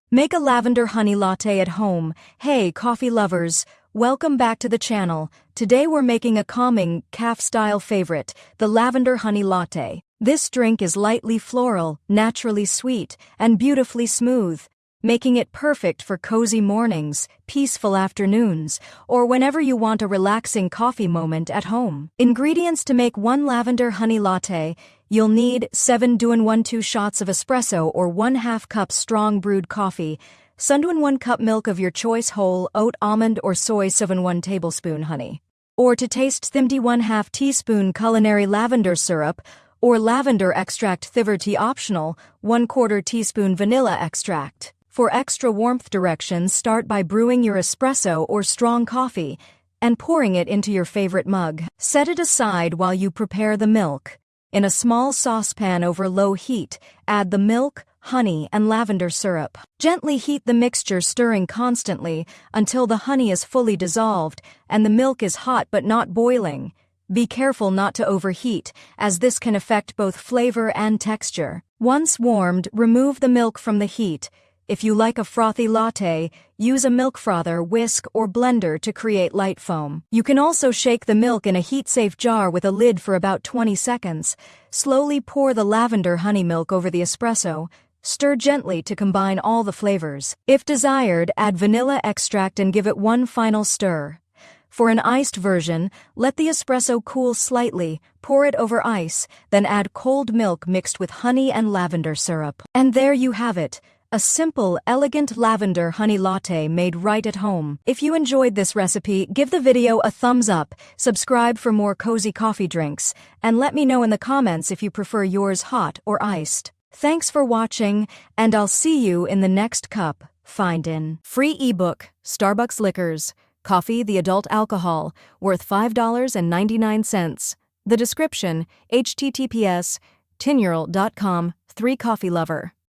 Make a lavender honey latte at home. Hey, coffee lovers, welcome back to the channel. Today we're making a calming, cafe-style favorite, the lavender honey latte. This drink is lightly floral, naturally sweet, and beautifully smooth, making it perfect for cozy mornings, peaceful afternoons, or whenever you want a relaxing coffee moment at home. Ingredients to make one lavender honey latte. You'll need 7 2 shots of espresso or 1/2 cup strong brewed coffee, 1 cup milk of your choice whole oat, almond or soy, 1 tablespoon honey. Or to taste 1/2 teaspoon culinary lavender syrup or lavender extract, tea optional, 1/4 teaspoon vanilla extract. For extra warmth directions, start by brewing your espresso or strong coffee and pouring it into your favorite mug. Set it aside while you prepare the milk. In a small saucepan over low heat, add the milk, honey, and lavender syrup. Gently heat the mixture, stirring constantly until the honey is fully dissolved and the milk is hot but not boiling. Be careful not to overheat, as this can affect both flavor and texture. Once warmed, remove the milk from the heat. If you like a frothy latte, use a milk frother, whisk, or blender to create light foam. You can also shake the milk in a heat-safe jar with a lid for about 20 seconds. Slowly pour the lavender honey milk over the espresso. Stir gently to combine all the flavors. If desired, add vanilla extract and give it one final stir. For an iced version, let the espresso cool slightly, pour it over ice, then add cold milk mixed with honey and lavender syrup. And there you have it. A simple, elegant lavender honey latte made right at home. If you enjoyed this recipe, give the video a thumbs up, subscribe for more cozy coffee drinks, and let me know in the comments if you prefer yours hot or iced. Thanks for watching, and I'll see you in the next cup. Find in free ebook, Starbucks Liquors, Coffee the Adult Alcohol, worth $5.99. The description, https://tinural.com, 3 Coffee Lover.